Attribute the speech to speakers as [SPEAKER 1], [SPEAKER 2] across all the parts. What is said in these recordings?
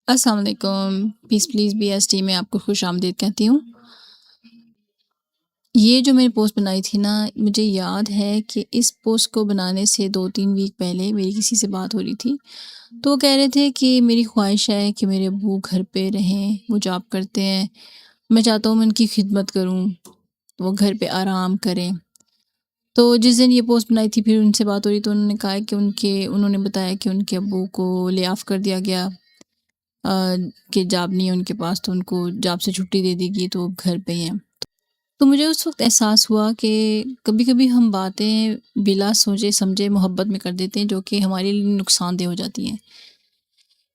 [SPEAKER 1] السلام علیکم، پیس please B S T میں آپ کو خوش آمدید کہتی ہوں۔ یہ جو میں نے پوسٹ بنائی تھی نا، مجھے یاد ہے کہ اس پوسٹ کو بنانے سے 2-3 ویک پہلے میری کسی سے بات ہو رہی تھی، تو وہ کہہ رہے تھے کہ میری خواہش ہے کہ میرے ابو گھر پہ رہیں، وہ جاب کرتے ہیں، میں چاہتا ہوں میں ان کی خدمت کروں، وہ گھر پہ آرام کریں۔ تو جس دن یہ پوسٹ بنائی تھی پھر ان سے بات ہو رہی تو انہوں نے کہا کہ انہوں نے بتایا کہ ان کے ابو کو لے آف کر دیا گیا، کہ جاب نہیں ہے ان کے پاس، تو ان کو جاب سے چھٹی دے دی گئی، تو وہ گھر پہ ہی ہیں۔ تو مجھے اس وقت احساس ہوا کہ کبھی کبھی ہم باتیں بلا سوچے سمجھے محبت میں کر دیتے ہیں جو کہ ہمارے لیے نقصان دہ ہو جاتی ہیں۔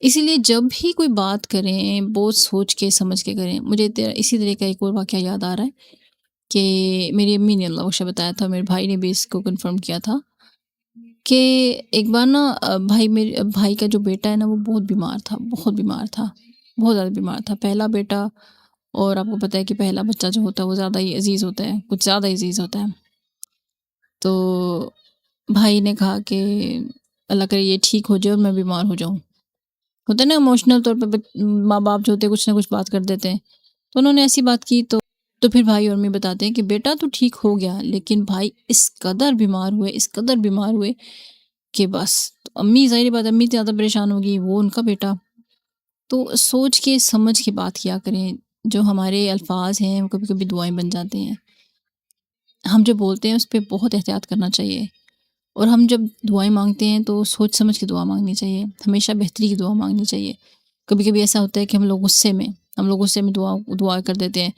[SPEAKER 1] اسی لیے جب بھی کوئی بات کریں بہت سوچ کے سمجھ کے کریں۔ مجھے اسی طرح کا ایک اور واقعہ یاد آ رہا ہے کہ میری امی نے اللہ بخشہ بتایا تھا، میرے بھائی نے بھی اس کو کنفرم کیا تھا کہ ایک بار نا میرے بھائی کا جو بیٹا ہے نا وہ بہت بیمار تھا، بہت بیمار تھا، بہت زیادہ بیمار تھا، پہلا بیٹا، اور آپ کو پتہ ہے کہ پہلا بچہ جو ہوتا ہے وہ زیادہ ہی عزیز ہوتا ہے، کچھ زیادہ ہی عزیز ہوتا ہے۔ تو بھائی نے کہا کہ اللہ کرے یہ ٹھیک ہو جائے اور میں بیمار ہو جاؤں۔ ہوتا ہے نا ایموشنل طور پہ ماں باپ جو ہوتے ہیں کچھ نہ کچھ بات کر دیتے ہیں، تو انہوں نے ایسی بات کی تو پھر بھائی اور امی بتاتے ہیں کہ بیٹا تو ٹھیک ہو گیا، لیکن بھائی اس قدر بیمار ہوئے، اس قدر بیمار ہوئے کہ بس تو امی، ظاہر بات امی زیادہ پریشان ہوگی، وہ ان کا بیٹا۔ تو سوچ کے سمجھ کے بات کیا کریں، جو ہمارے الفاظ ہیں وہ کبھی کبھی دعائیں بن جاتے ہیں۔ ہم جو بولتے ہیں اس پہ بہت احتیاط کرنا چاہیے، اور ہم جب دعائیں مانگتے ہیں تو سوچ سمجھ کے دعا مانگنی چاہیے، ہمیشہ بہتری کی دعا مانگنی چاہیے۔ کبھی کبھی ایسا ہوتا ہے کہ ہم لوگ غصے میں دعا کر دیتے ہیں،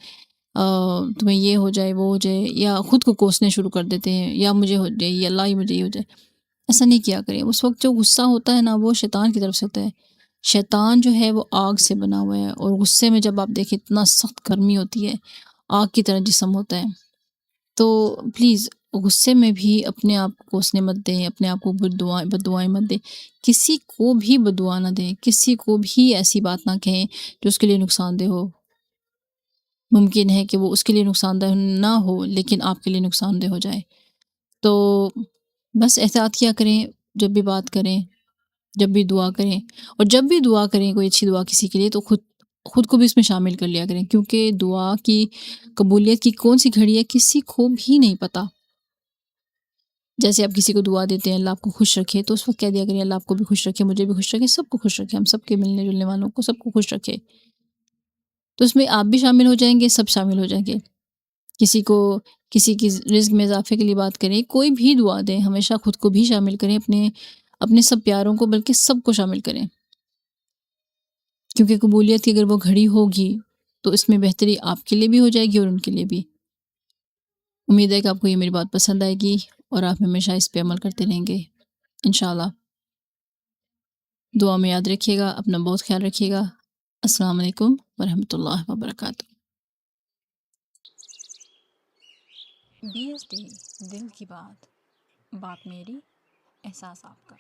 [SPEAKER 1] تمہیں یہ ہو جائے، وہ ہو جائے، یا خود کو کوسنے شروع کر دیتے ہیں، یا مجھے ہو جائے، یا اللہ ہی مجھے یہ ہو جائے۔ ایسا نہیں کیا کریں۔ اس وقت جو غصہ ہوتا ہے نا وہ شیطان کی طرف سے ہوتا ہے۔ شیطان جو ہے وہ آگ سے بنا ہوا ہے، اور غصے میں جب آپ دیکھیں اتنا سخت گرمی ہوتی ہے، آگ کی طرح جسم ہوتا ہے۔ تو پلیز غصے میں بھی اپنے آپ کو کوسنے مت دیں، اپنے آپ کو بد دعائیں مت دیں، کسی کو بھی بد دعا نہ دیں، کسی کو بھی ایسی بات نہ کہیں جو اس کے لیے نقصان دہ ہو۔ ممکن ہے کہ وہ اس کے لیے نقصان دہ نہ ہو لیکن آپ کے لیے نقصان دہ ہو جائے۔ تو بس احتیاط کیا کریں جب بھی بات کریں، جب بھی دعا کریں، اور جب بھی دعا کریں کوئی اچھی دعا کسی کے لیے تو خود کو بھی اس میں شامل کر لیا کریں، کیونکہ دعا کی قبولیت کی کون سی گھڑی ہے کسی کو بھی نہیں پتہ۔ جیسے آپ کسی کو دعا دیتے ہیں اللہ آپ کو خوش رکھے، تو اس وقت کہہ دیا کریں اللہ آپ کو بھی خوش رکھے، مجھے بھی خوش رکھے، سب کو خوش رکھے، ہم سب کے ملنے جلنے والوں کو سب کو خوش رکھے۔ تو اس میں آپ بھی شامل ہو جائیں گے، سب شامل ہو جائیں گے۔ کسی کی رزق میں اضافے کے لیے بات کریں، کوئی بھی دعا دیں، ہمیشہ خود کو بھی شامل کریں، اپنے سب پیاروں کو، بلکہ سب کو شامل کریں، کیونکہ قبولیت کی اگر وہ گھڑی ہوگی تو اس میں بہتری آپ کے لیے بھی ہو جائے گی اور ان کے لیے بھی۔ امید ہے کہ آپ کو یہ میری بات پسند آئے گی اور آپ ہمیشہ اس پہ عمل کرتے رہیں گے انشاءاللہ۔ دعا میں یاد رکھیے گا، اپنا بہت خیال رکھیے گا۔ السلام علیکم ورحمۃ اللہ وبرکاتہ۔ BSD دل کی بات، بات میری، احساس آپ کا۔